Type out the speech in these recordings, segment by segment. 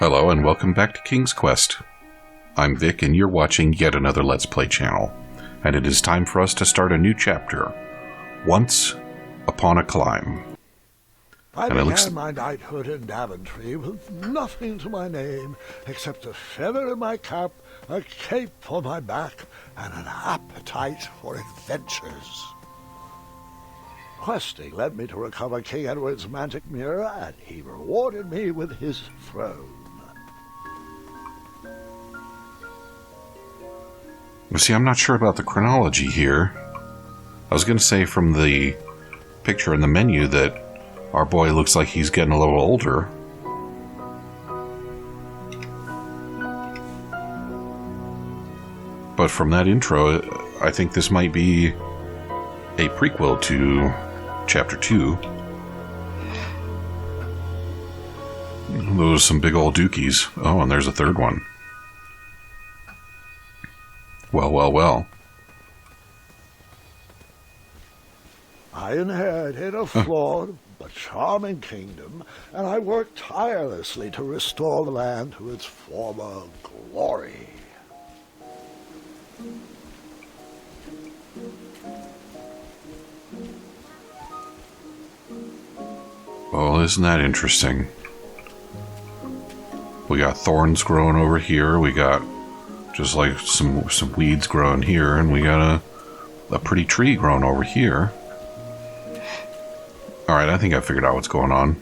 Hello and welcome back to King's Quest. I'm Vic and you're watching yet another Let's Play channel. And it is time for us to start a new chapter. Once Upon a Climb. I began my knighthood in Daventry with nothing to my name except a feather in my cap, a cape on my back, and an appetite for adventures. Questing led me to recover King Edward's magic mirror, and he rewarded me with his throne. See, I'm not sure about the chronology here. I was going to say from the picture in the menu that our boy looks like he's getting a little older. But from that intro, I think this might be a prequel to Chapter 2. Those are some big old dookies. Oh, and there's a third one. Well. I inherited a flawed but charming kingdom, and I worked tirelessly to restore the land to its former glory. Well, isn't that interesting? We got thorns growing over here, we got just like some weeds growing here, and we got a pretty tree growing over here. Alright, I think I figured out what's going on.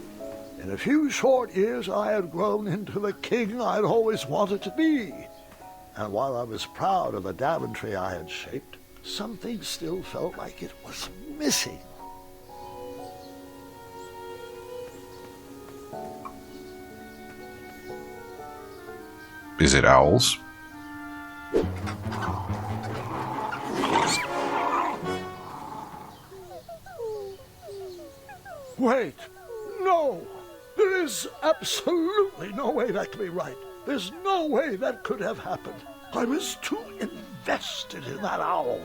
In a few short years, I had grown into the king I'd always wanted to be. And while I was proud of the Daventry I had shaped, something still felt like it was missing. Is it owls? Wait, no! There is absolutely no way that could be right. There's no way that could have happened. I was too invested in that owl.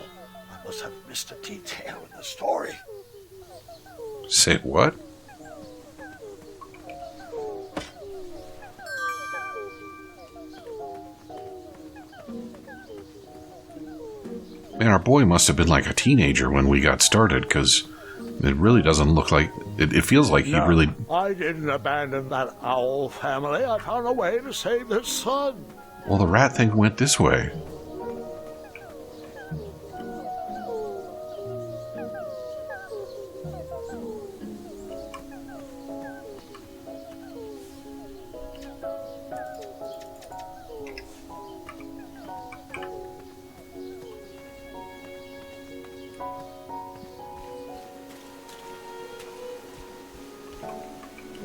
I must have missed a detail in the story. Say what? Man, our boy must have been like a teenager when we got started, because it really doesn't look like... It feels like he really... I didn't abandon that owl family. I found a way to save their son. Well, the rat thing went this way.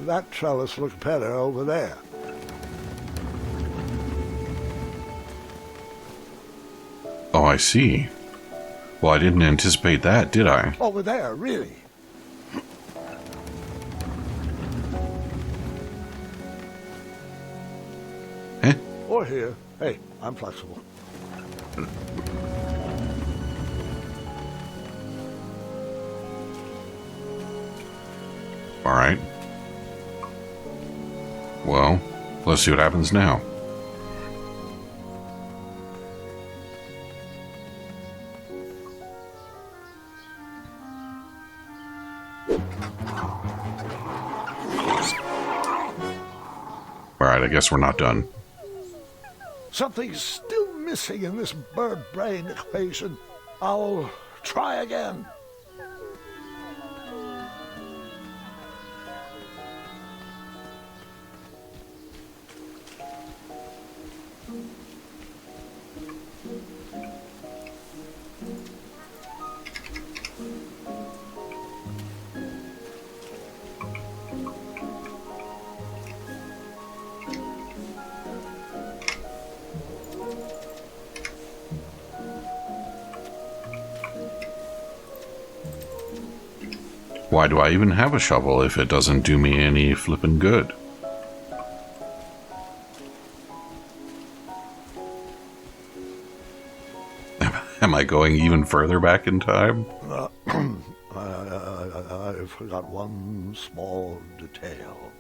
That trellis looked better over there. Oh, I see. Well, I didn't anticipate that, did I? Over there, really. Eh? Or here. Hey, I'm flexible. All right. Well, let's see what happens now. Alright, I guess we're not done. Something's still missing in this bird brain equation. I'll try again. Why do I even have a shovel if it doesn't do me any flippin' good? Am I going even further back in time? I forgot one small detail.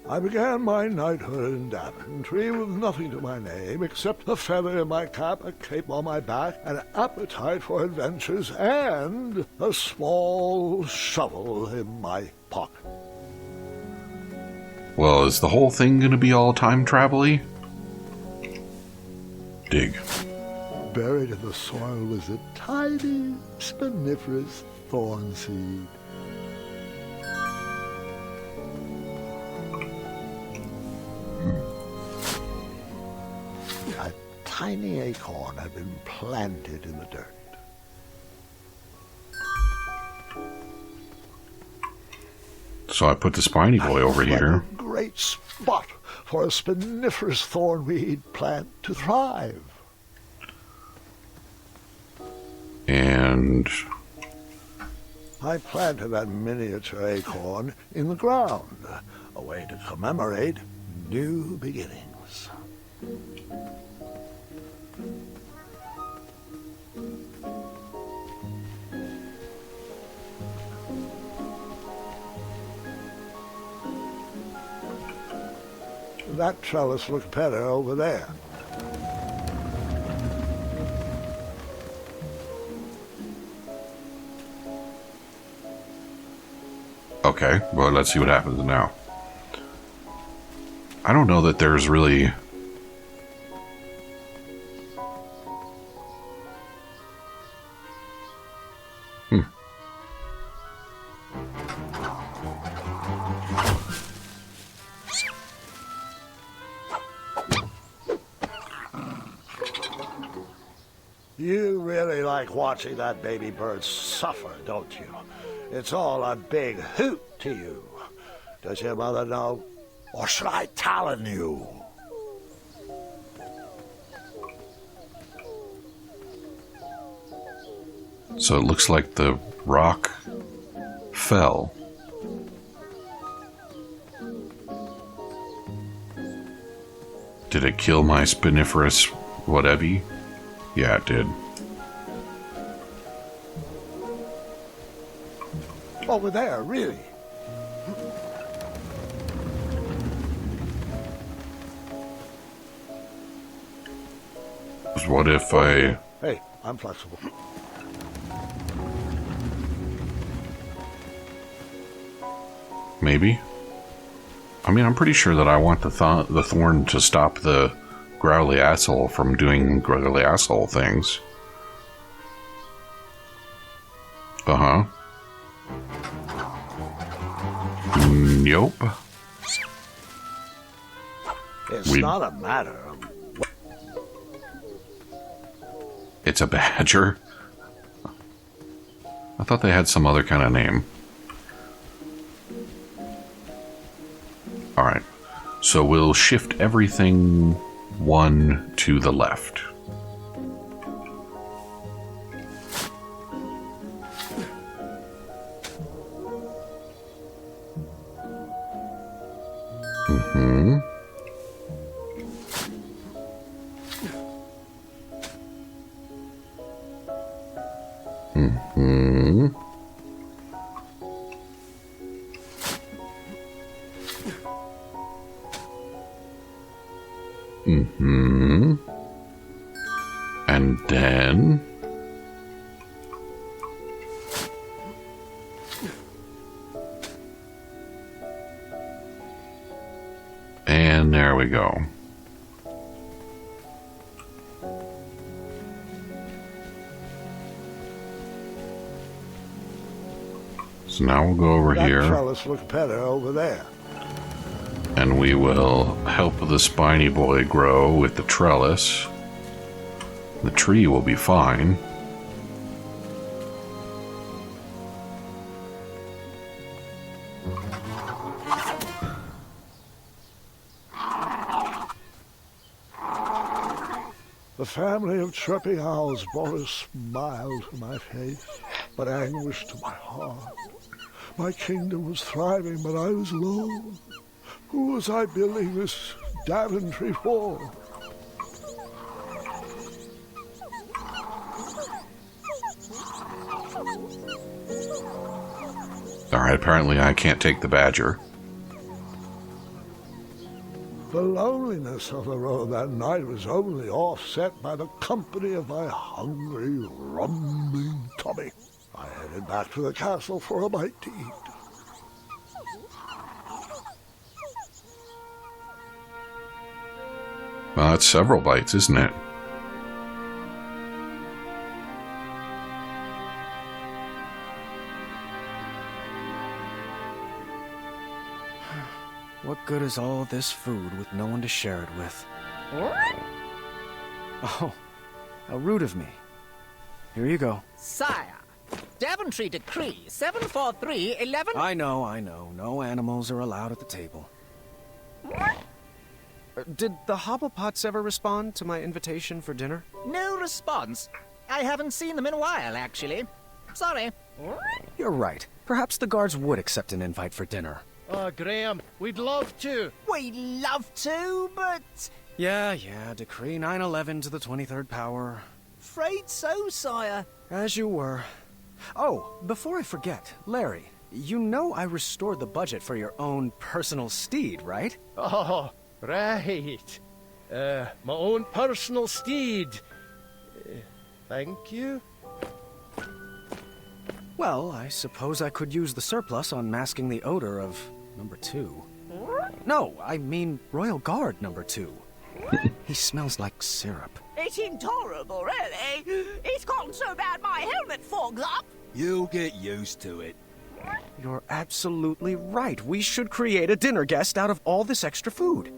I began my knighthood in Daventry with nothing to my name except a feather in my cap, a cape on my back, an appetite for adventures, and a small shovel in my pocket. Well, is the whole thing going to be all time travel-y? Dig. Buried in the soil was a tiny, spiniferous thorn seed. A tiny acorn had been planted in the dirt. So I put the spiny boy over here. A great spot for a spiniferous thornweed plant to thrive. And I planted that miniature acorn in the ground, a way to commemorate new beginnings. That trellis looks better over there. okay, well, let's see what happens now. I don't know that there's really... You really like watching that baby bird suffer, don't you? It's all a big hoot to you. Does your mother know? Or should I talon you? So it looks like the rock fell. Did it kill my spiniferous whatever? Yeah, it did. Over there, really? What if I... Hey, I'm flexible. Maybe? I mean, I'm pretty sure that I want the thorn to stop the growly asshole from doing growly asshole things. Uh-huh. Nope. It's not a matter of... It's a badger. I thought they had some other kind of name. Alright. So we'll shift everything one to the left. Mm-hmm. Mm-hmm. Mm-hmm. And then... And there we go. So now we'll go over here. That trellis looks better over there. And we will help the spiny boy grow with the trellis. The tree will be fine. The family of chirping owls brought a smile to my face, but anguish to my heart. My kingdom was thriving, but I was alone. Who was I building this Daventry for? Alright, apparently I can't take the badger. The loneliness of the road that night was only offset by the company of my hungry, rumbling tummy. I headed back to the castle for a bite to eat. Well, it's several bites, isn't it? What good is all this food with no one to share it with? Oh, how rude of me. Here you go. Sire, Daventry Decree 74311... I know. No animals are allowed at the table. Did the Hobblepots ever respond to my invitation for dinner? No response. I haven't seen them in a while, actually. Sorry. You're right. Perhaps the guards would accept an invite for dinner. Oh, Graham, we'd love to. We'd love to, but... Yeah, Decree 911 to the 23rd power. Afraid so, sire. As you were. Oh, before I forget, Larry, you know I restored the budget for your own personal steed, right? Oh, right. My own personal steed. Thank you. Well, I suppose I could use the surplus on masking the odor of number 2. No, I mean Royal Guard number 2. He smells like syrup. It's intolerable, really. It's gotten so bad my helmet fogs up. You'll get used to it. You're absolutely right. We should create a dinner guest out of all this extra food.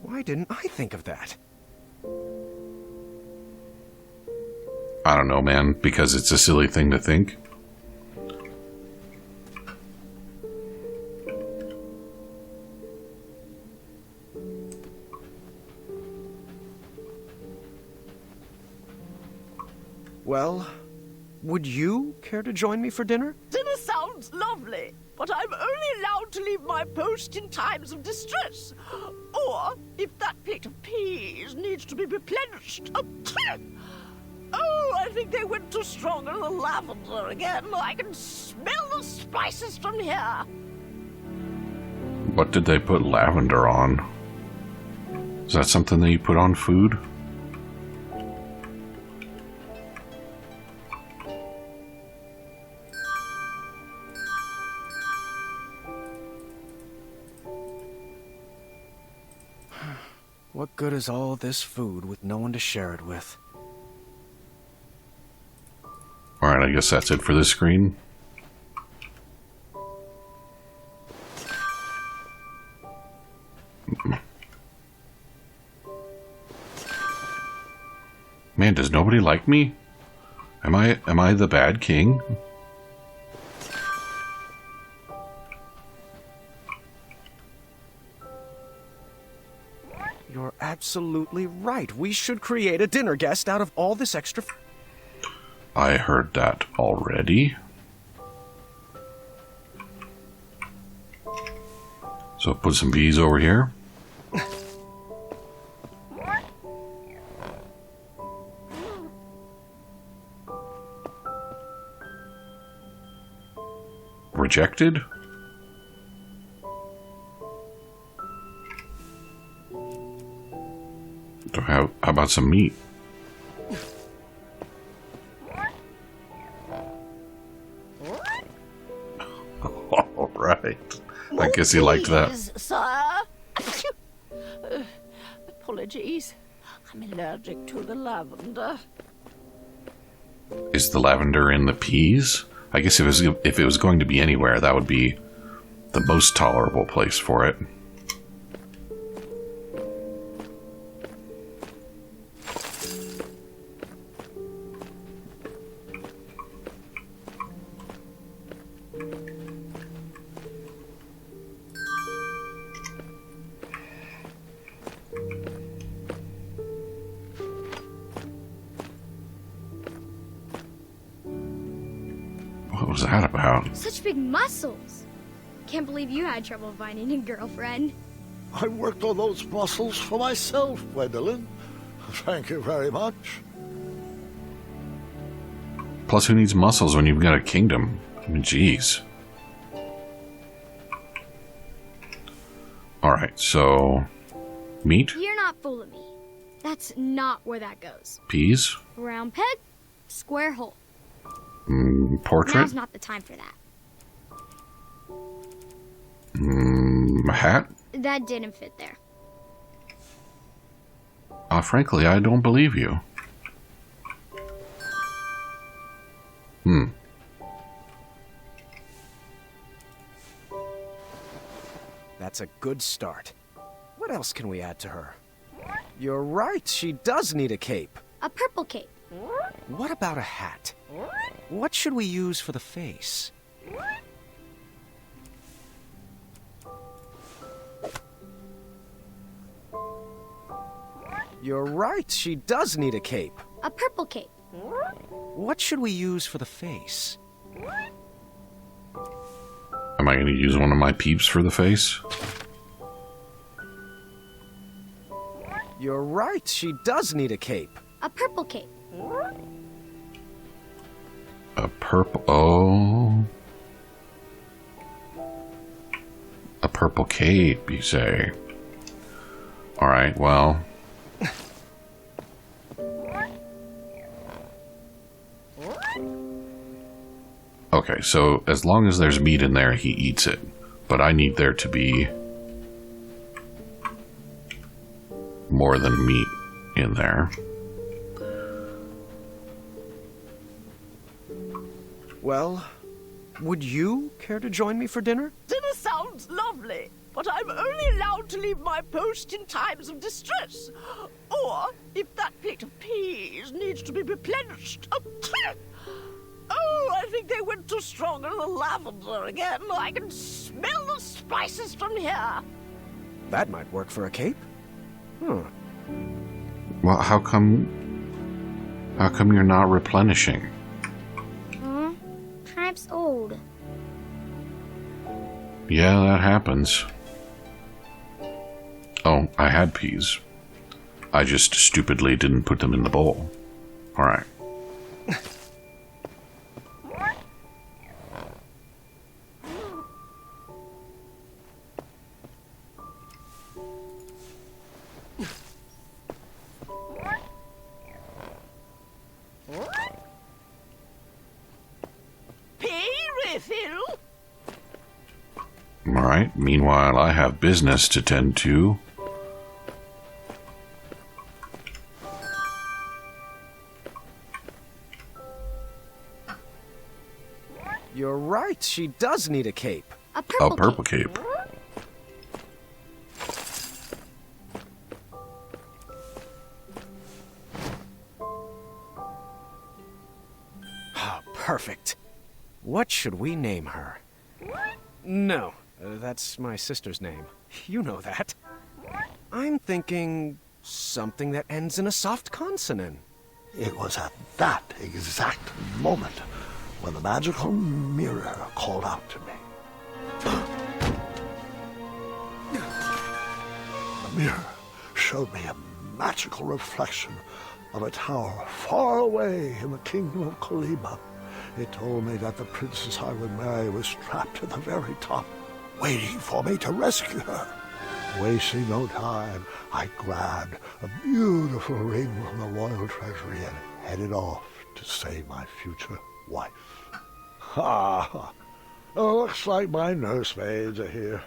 Why didn't I think of that? I don't know, man, because it's a silly thing to think. Well, would you care to join me for dinner? Dinner sounds lovely, but I'm only allowed to leave my post in times of distress. Or if that plate of peas needs to be replenished. Oh, I think they went too strong on the lavender again. I can smell the spices from here. What did they put lavender on? Is that something that you put on food? What good is all this food with no one to share it with? Alright, I guess that's it for this screen. Man, does nobody like me? Am I the bad king? You're absolutely right. We should create a dinner guest out of all this extra I heard that already. So put some bees over here. Rejected? How about some meat? All right. I guess he liked that. Please, sire. Apologies. I'm allergic to the lavender. Is the lavender in the peas? I guess if it was going to be anywhere, that would be the most tolerable place for it. What was that about? Such big muscles. Can't believe you had trouble finding a girlfriend. I worked on those muscles for myself, Gwendolyn. Thank you very much. Plus, who needs muscles when you've got a kingdom? I mean, jeez. Alright, so Meat? You're not fooling me. That's not where that goes. Peas? Round peg, square hole. Portrait? Now's not the time for that. Hat? That didn't fit there. Frankly, I don't believe you. That's a good start. What else can we add to her? You're right, she does need a cape. A purple cape. What about a hat? What should we use for the face? You're right, she does need a cape. A purple cape. What should we use for the face? Am I going to use one of my peeps for the face? You're right, she does need a cape. A purple cape. A purple... Oh... A purple cape, you say? Alright, well... Okay, so as long as there's meat in there, he eats it. But I need there to be more than meat in there. Well, would you care to join me for dinner? Dinner sounds lovely, but I'm only allowed to leave my post in times of distress. Or if that plate of peas needs to be replenished. Oh, I think they went too strong on the lavender again. I can smell the spices from here. That might work for a cape. Well, how come you're not replenishing? Pipe's old. Yeah, that happens. Oh, I had peas. I just stupidly didn't put them in the bowl. Alright. Alright, meanwhile I have business to tend to. You're right, she does need a cape. A purple, A purple cape. Perfect. What should we name her? No, that's my sister's name. You know that. I'm thinking something that ends in a soft consonant. It was at that exact moment when the magical mirror called out to me. The mirror showed me a magical reflection of a tower far away in the kingdom of Kolima. It told me that the princess I would marry was trapped at the very top, waiting for me to rescue her. Wasting no time, I grabbed a beautiful ring from the royal treasury and headed off to save my future wife. Ha! Looks like my nursemaids are here.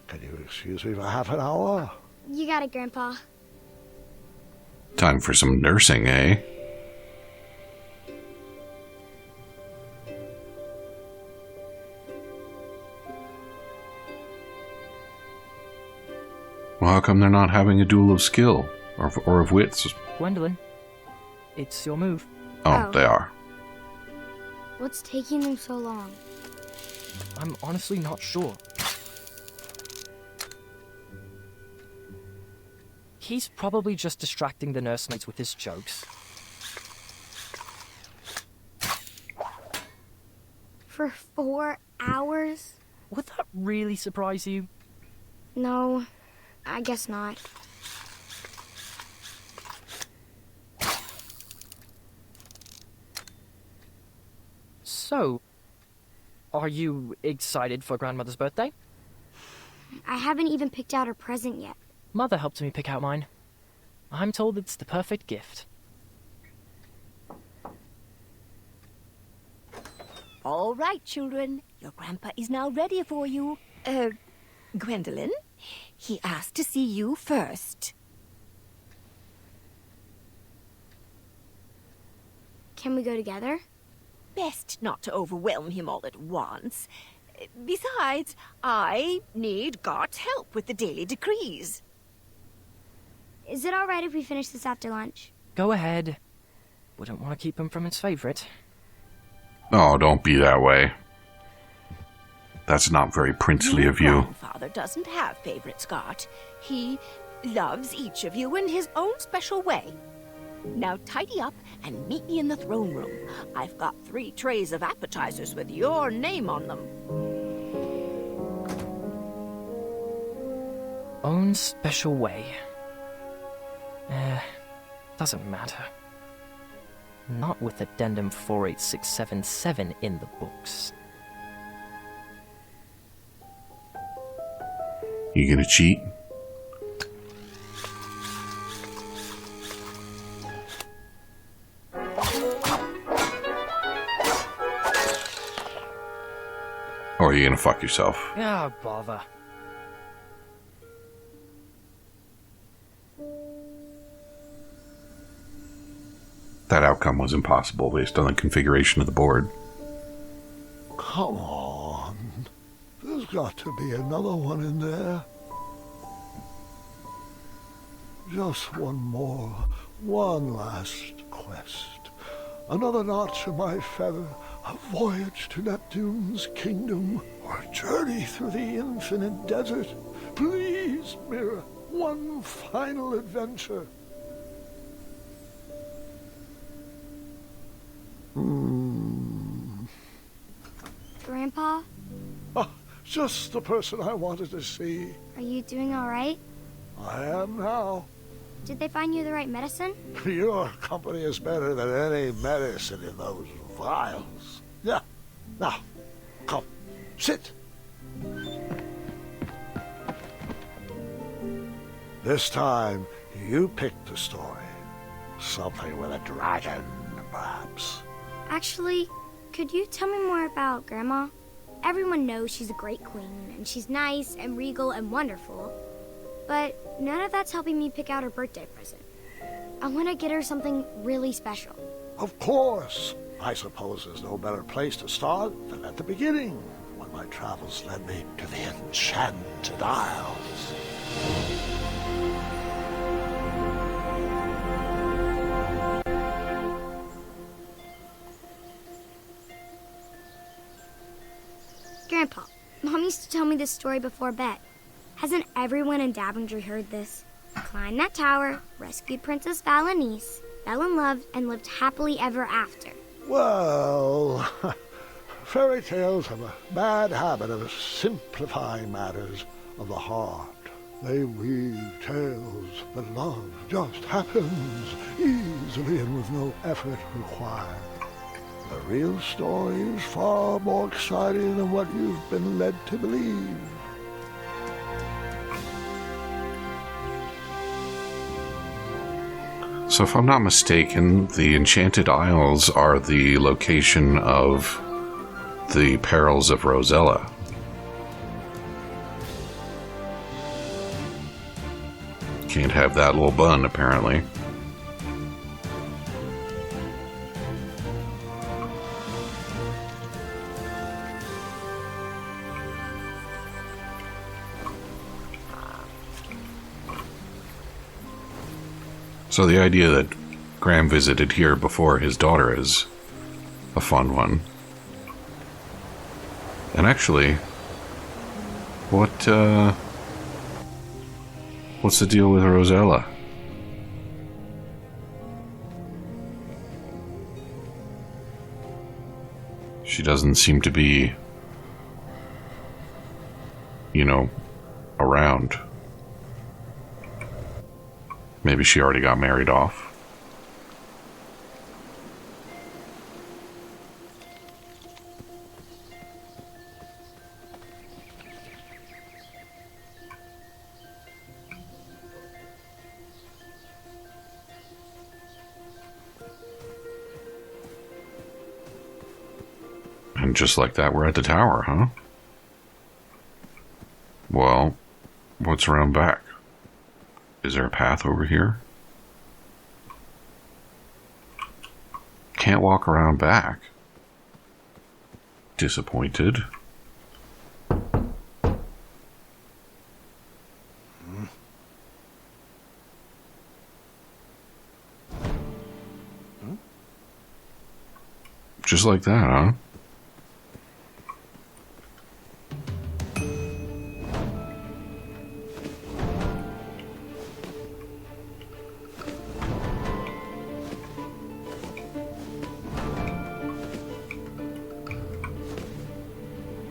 Can you excuse me for half an hour? You got it, Grandpa. Time for some nursing, eh? Well, how come they're not having a duel of skill? Or of wits? Gwendolyn, it's your move. Oh, they are. What's taking them so long? I'm honestly not sure. He's probably just distracting the nursemaids with his jokes. For 4 hours? Would that really surprise you? No, I guess not. So, are you excited for Grandmother's birthday? I haven't even picked out her present yet. Mother helped me pick out mine. I'm told it's the perfect gift. All right, children. Your grandpa is now ready for you. Gwendolyn, he asked to see you first. Can we go together? Best not to overwhelm him all at once. Besides, I need God's help with the daily decrees. Is it alright if we finish this after lunch? Go ahead. Wouldn't want to keep him from his favorite. Oh, don't be that way. That's not very princely of you. Your grandfather doesn't have favorites, Scott. He loves each of you in his own special way. Now tidy up and meet me in the throne room. I've got 3 trays of appetizers with your name on them. Own special way. Doesn't matter. Not with Addendum 48677 in the books. You gonna cheat? Or are you gonna fuck yourself? Ah, bother. That outcome was impossible based on the configuration of the board. Come on. There's got to be another one in there. Just one more. One last quest. Another notch in my feather. A voyage to Neptune's kingdom. Or a journey through the infinite desert. Please, Mira. One final adventure. Grandpa, Ah, just the person I wanted to see. are you doing alright? I am now. Did they find you the right medicine? Your company is better than any medicine in those vials. Yeah. Now, come, sit. This time, you picked the story. Something with a dragon, perhaps. Actually, could you tell me more about Grandma? Everyone knows she's a great queen, and she's nice and regal and wonderful. But none of that's helping me pick out her birthday present. I want to get her something really special. Of course. I suppose there's no better place to start than at the beginning, when my travels led me to the Enchanted Isles. Grandpa, Mom used to tell me this story before bed. Hasn't everyone in Daventry heard this? Climbed that tower, rescued Princess Valenice, fell in love, and lived happily ever after. Well, fairy tales have a bad habit of simplifying matters of the heart. They weave tales that love just happens easily and with no effort required. The real story is far more exciting than what you've been led to believe. So if I'm not mistaken, the Enchanted Isles are the location of the Perils of Rosella. Can't have that little bun, apparently. So the idea that Graham visited here before his daughter is a fun one. And actually, what's the deal with Rosella? She doesn't seem to be, around. Maybe she already got married off. And just like that, we're at the tower, huh? Well, what's around back? Is there a path over here? Can't walk around back. Disappointed. Just like that, huh?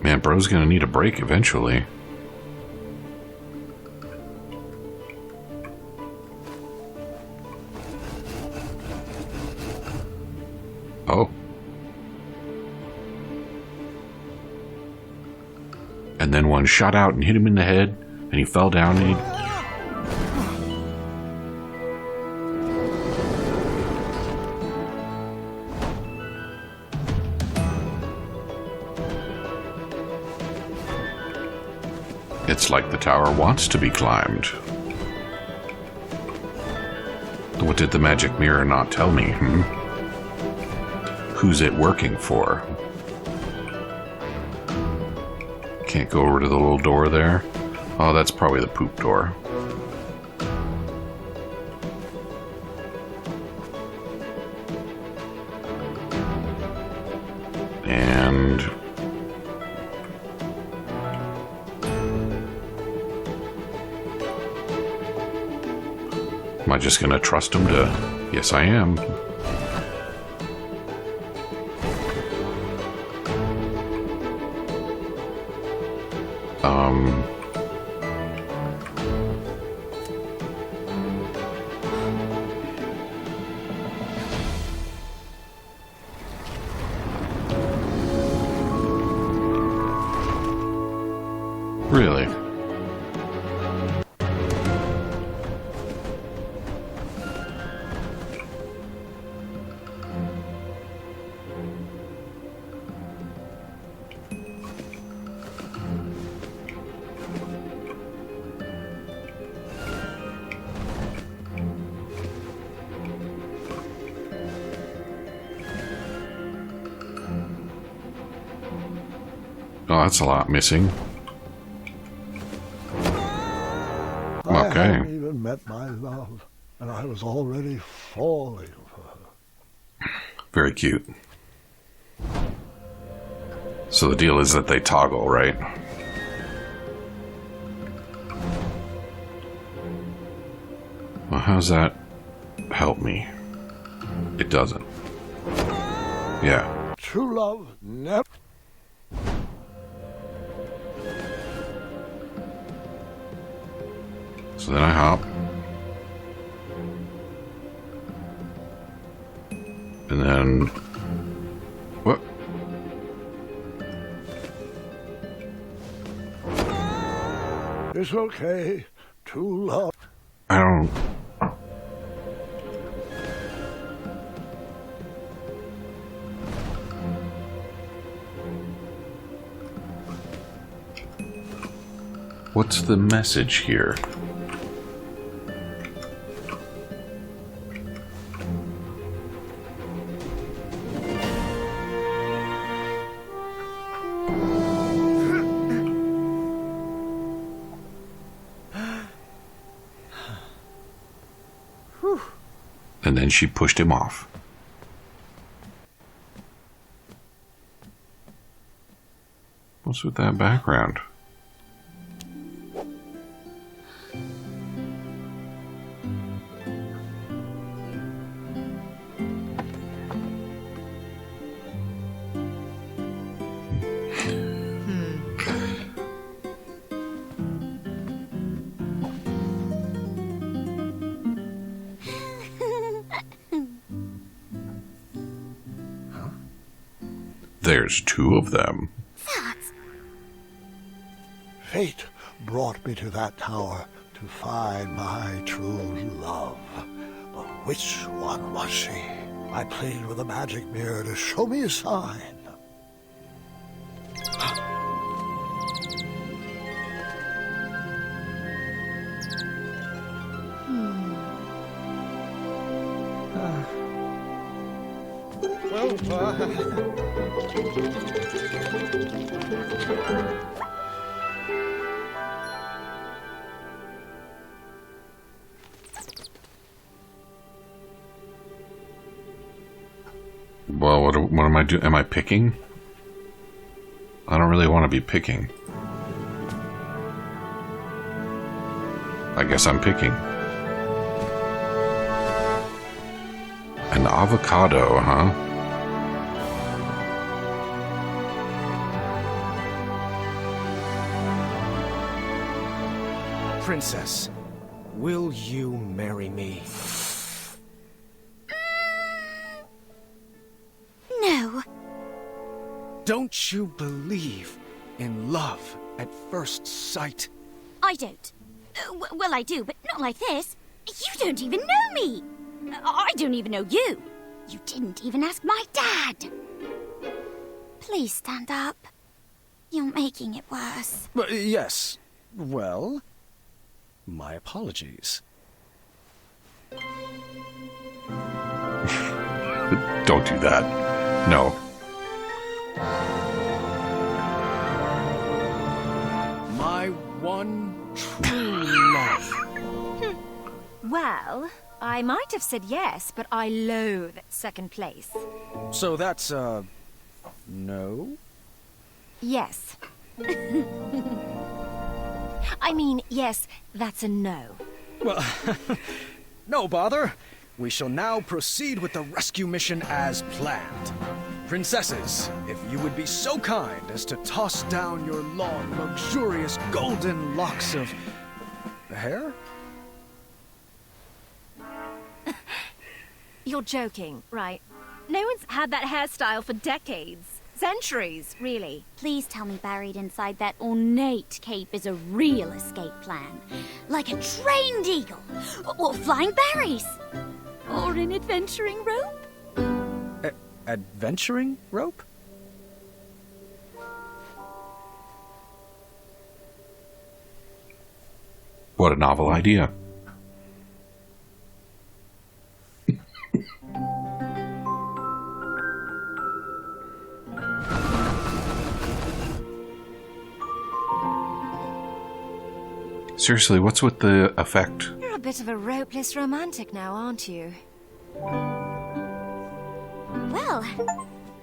Man, bro's gonna need a break eventually. Oh. And then one shot out and hit him in the head, and he fell down and he... It's like the tower wants to be climbed. What did the magic mirror not tell me, Who's it working for? Can't go over to the little door there. Oh, that's probably the poop door. And... am I just gonna trust him to... Yes, I am. Really? Oh, that's a lot missing. I Okay. hadn't even met my love, and I was already falling for her. Very cute. So the deal is that they toggle, right? Well, how's that help me? It doesn't. Yeah. True love never... So then I hop. And then... What? It's okay. True love... I don't... What's the message here? And then she pushed him off. What's with that background? There's two of them. Fate brought me to that tower to find my true love. But which one was she? I played with the magic mirror to show me a sign. Well, what am I doing? Am I picking? I don't really want to be picking. I guess I'm picking. An avocado, huh? Princess, will you marry me? No. Don't you believe in love at first sight? I don't. Well, I do, but not like this. You don't even know me. I don't even know you. You didn't even ask my dad. Please stand up. You're making it worse. Yes. Well, my apologies. Don't do that. No. My one true love. Well, I might have said yes, but I loathe second place. So that's, no? Yes. I mean, yes, that's a no. Well, no bother. We shall now proceed with the rescue mission as planned. Princesses, if you would be so kind as to toss down your long, luxurious golden locks of hair? You're joking, right? No one's had that hairstyle for decades. Centuries, really. Please tell me buried inside that ornate cape is a real escape plan. Like a trained eagle, or flying berries, or an adventuring rope. Adventuring rope? What a novel idea. Seriously, what's with the effect? You're a bit of a ropeless romantic now, aren't you? Well,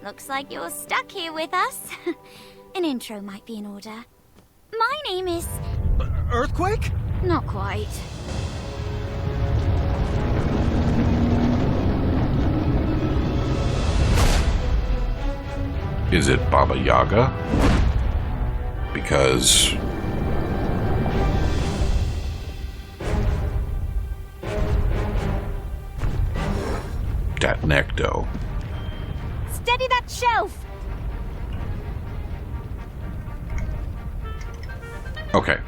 looks like you're stuck here with us. An intro might be in order. My name is... Earthquake? Not quite. Is it Baba Yaga? Because... that necto. Steady that shelf! Okay.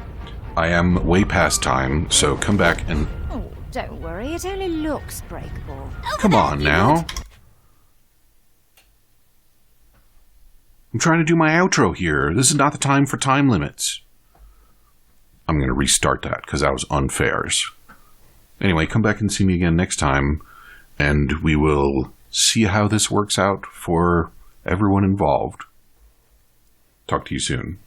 I am way past time, so come back and... Oh, don't worry, it only looks breakable. Come on now. I'm trying to do my outro here. This is not the time for time limits. I'm going to restart that because that was unfair. Anyway, come back and see me again next time, and we will see how this works out for everyone involved. Talk to you soon.